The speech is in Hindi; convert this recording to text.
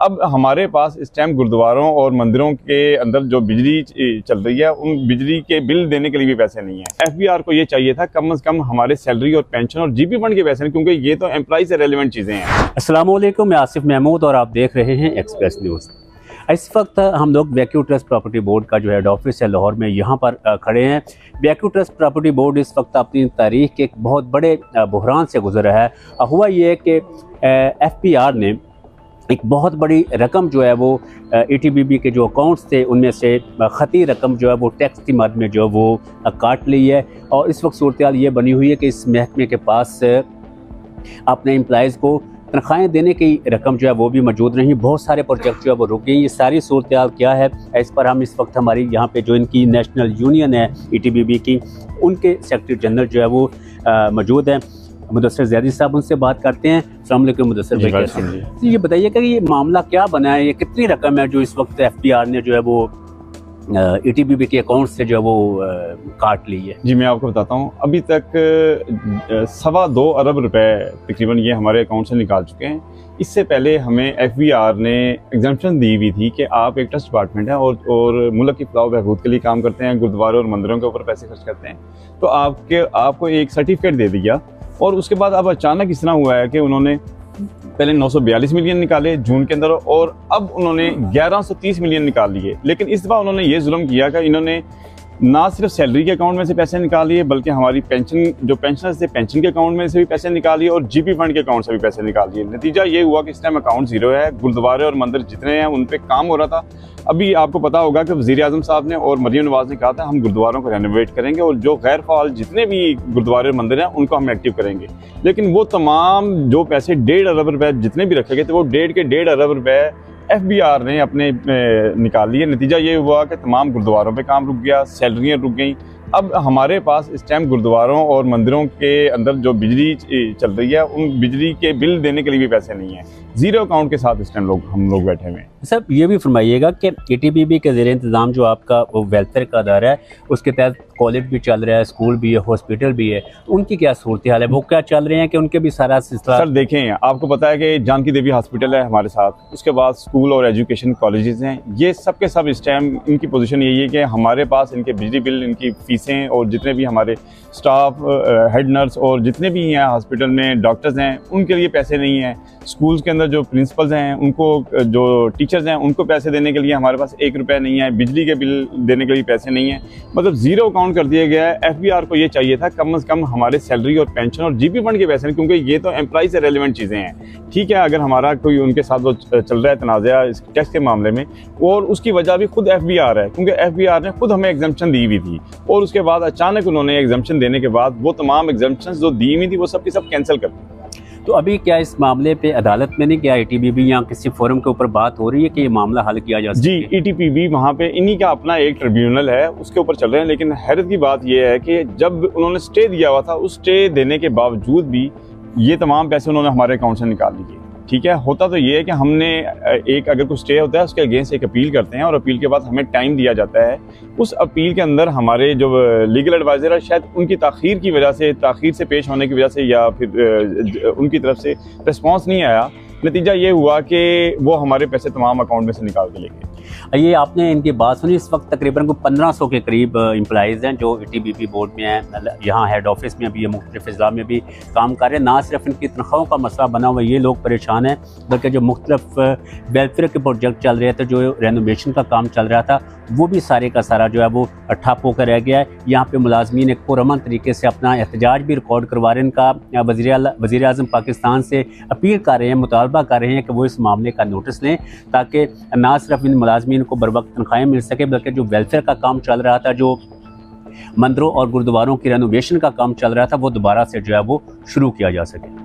अब हमारे पास इस टाइम गुरुद्वारों और मंदिरों के अंदर जो बिजली चल रही है, उन बिजली के बिल देने के लिए भी पैसे नहीं है। एफबीआर को ये चाहिए था कम से कम हमारे सैलरी और पेंशन और जीपी फंड के पैसे नहीं, क्योंकि ये तो एम्प्लॉय से रेलेवेंट चीज़ें हैं। अस्सलाम वालेकुम, मैं आसिफ महमूद और आप देख रहे हैं एक्सप्रेस न्यूज़। इस वक्त हम लोग वैक्यू ट्रस्ट प्रॉपर्टी बोर्ड का जो हेड ऑफिस है लाहौर में, यहाँ पर खड़े हैं। वैक्यू ट्रस्ट प्रॉपर्टी बोर्ड इस वक्त अपनी तारीख के एक बहुत बड़े बहरान से गुजर रहा है। हुआ ये कि एफबीआर ने एक बहुत बड़ी रकम जो है वो ईटीबीबी के जो अकाउंट्स थे उनमें से ख़ती रकम जो है वो टैक्स की मद में जो वो काट ली है। और इस वक्त सूरत हाल ये बनी हुई है कि इस महकमे के पास अपने एम्प्लॉयज़ को तनख्वाहें देने की रकम जो है वो भी मौजूद नहीं। बहुत सारे प्रोजेक्ट जो है वो रुक गई। ये सारी सूरत हाल क्या है, इस पर हम इस वक्त हमारी यहाँ पे जो इनकी नेशनल यूनियन है ईटीबीबी की, उनके सेक्रेटरी जनरल जो है वो मौजूद हैं, मुदस्सिर ज़ैदी साहब, उनसे बात करते हैं। अस्सलाम वालेकुम मुदस्सिर भाई, कैसे हैं? ये बताइएगा कि ये मामला क्या बना है, ये कितनी रकम है जो इस वक्त एफबीआर ने जो है वो ईटीबीबी के अकाउंट से जो है वो काट ली है? जी, मैं आपको बताता हूँ, अभी तक 2.25 अरब रुपए तकरीबन ये हमारे अकाउंट से निकाल चुके हैं। इससे पहले हमें एफबीआर ने एग्जाम्पशन दी हुई थी कि आप एक ट्रस्ट डिपार्टमेंट है और मुल्क की फलाह बहबूद के लिए काम करते हैं, गुरुद्वारों और मंदिरों के ऊपर पैसे खर्च करते हैं, तो आपको एक सर्टिफिकेट दे दिया। और उसके बाद अब अचानक इस तरह हुआ है कि उन्होंने पहले 942 मिलियन निकाले जून के अंदर, और अब उन्होंने 1130 मिलियन निकाल लिए। लेकिन इस दफ़ा उन्होंने ये जुल्म किया कि इन्होंने ना सिर्फ सैलरी के अकाउंट में से पैसे निकाल लिए, बल्कि हमारी पेंशन, जो पेंशनर्स थे, पेंशन के अकाउंट में से भी पैसे निकाल लिए और जीपी फंड के अकाउंट से भी पैसे निकाल लिए। नतीजा ये हुआ कि इस टाइम अकाउंट ज़ीरो है। गुरुद्वारे और मंदिर जितने हैं उन पे काम हो रहा था। अभी आपको पता होगा कि वज़ीर आज़म साहब ने और मरियम नवाज़ ने कहा था हम गुरुद्वारों को रेनोवेट करेंगे और जो गैर फ़ाल जितने भी गुरुद्वारे और मंदिर हैं उनको हम एक्टिव करेंगे। लेकिन वो तमाम जो पैसे 1.5 अरब रुपए जितने भी रखे गए थे, वो 1.5 अरब रुपए एफबीआर ने अपने निकाल लिए। नतीजा ये हुआ कि तमाम गुरुद्वारों पे काम रुक गया, सैलरियाँ रुक गई। अब हमारे पास इस टाइम गुरुद्वारों और मंदिरों के अंदर जो बिजली चल रही है, उन बिजली के बिल देने के लिए भी पैसे नहीं है। ज़ीरो अकाउंट के साथ इस टाइम हम लोग बैठे हुए हैं। सर, ये भी फरमाइएगा कि ईटीबीबी के ज़ेर इंतज़ाम जो आपका वो वेलफेयर का अदारा है, उसके तहत कॉलेज भी चल रहा है, स्कूल भी है, हॉस्पिटल भी है, तो उनकी क्या सूरत हाल है? वो क्या चल रहे हैं कि उनके भी सारा सिलसिला? सर देखें, आपको पता है कि जानकी देवी हॉस्पिटल है हमारे साथ, उसके बाद स्कूल और एजुकेशन कॉलेजेस हैं। ये सब के सब इस टाइम इनकी पोजीशन यही है कि हमारे पास इनके बिजली बिल, इनकी फ़ीसें और जितने भी हमारे स्टाफ, हेड नर्स और जितने भी हैं हॉस्पिटल में डॉक्टर्स हैं, उनके लिए पैसे नहीं हैं। स्कूल्स के अंदर जो प्रिंसिपल्स हैं उनको, जो टीचर्स हैं उनको पैसे देने के लिए हमारे पास 1 रुपया नहीं है। बिजली के बिल देने के लिए पैसे नहीं है। मतलब ज़ीरो अकाउंट कर दिया गया है। एफबीआर को ये चाहिए था कम से कम हमारे सैलरी और पेंशन और जीपी फंड के पैसे नहीं, क्योंकि ये तो एम्प्लॉय से रेलेवेंट चीज़ें हैं। ठीक है, अगर हमारा कोई उनके साथ वो चल रहा है तनाज़ा इस टैक्स के मामले में, और उसकी वजह भी खुद एफबीआर है, क्योंकि एफबीआर ने खुद हमें एग्जाम्पशन दी हुई थी और उसके बाद अचानक उन्होंने एग्जाम्पशन देने के बाद वो तमाम एग्जाम्पशन जो दी हुई थी वो सब की सब कैंसिल कर दी। तो अभी क्या इस मामले पे अदालत में नहीं गया ईटीबीबी, या किसी फोरम के ऊपर बात हो रही है कि ये मामला हल किया जा सके? जी, ईटीबीबी वहाँ पे इन्हीं का अपना एक ट्रिब्यूनल है, उसके ऊपर चल रहे हैं। लेकिन हैरत की बात यह है कि जब उन्होंने स्टे दिया हुआ था, उस स्टे देने के बावजूद भी ये तमाम पैसे उन्होंने हमारे अकाउंट से निकाल लिए। ठीक है, होता तो ये है कि हमने एक, अगर कोई स्टे होता है उसके अगेंस्ट एक अपील करते हैं और अपील के बाद हमें टाइम दिया जाता है। उस अपील के अंदर हमारे जो लीगल एडवाइज़र है, शायद उनकी ताख़ीर की वजह से, ताख़ीर से पेश होने की वजह से, या फिर उनकी तरफ से रिस्पॉन्स नहीं आया। नतीजा ये हुआ कि वो हमारे पैसे तमाम अकाउंट में से निकाल के ले गए। ये आपने इनकी बात सुनी। इस वक्त तकरीबन को 1500 के करीब एम्प्लॉइज़ हैं जो ईटीबीबी बोर्ड में हैं। यहाँ हेड ऑफिस में भी, मुख्तलिफ अज़ला में भी काम कर रहे हैं। ना सिर्फ इनकी तनख्वाहों का मसला बना हुआ ये लोग परेशान हैं, बल्कि जो मुख्तलिफ वेलफेयर के प्रोजेक्ट चल रहे थे, जो रेनोवेशन का काम चल रहा था, वो भी सारे का सारा जो है वो ठप होकर रह गया है। यहाँ पे मुलाजमीन एक पुरअमन तरीके से अपना एहतजाज भी रिकॉर्ड करवा रहे हैं। इनका वज़ीर आज़म पाकिस्तान से अपील कर रहे हैं, मुतालबा कर रहे हैं कि वो इस मामले का नोटिस लें, ताकि ना सिर्फ इन मुलाजमीन को बर वक्त तनख्वाहें मिल सके, बल्कि जो वेलफेयर का काम चल रहा था, जो मंदिरों और गुरुद्वारों की रेनोवेशन का काम चल रहा था, वो दोबारा से जो है वो शुरू किया जा सके।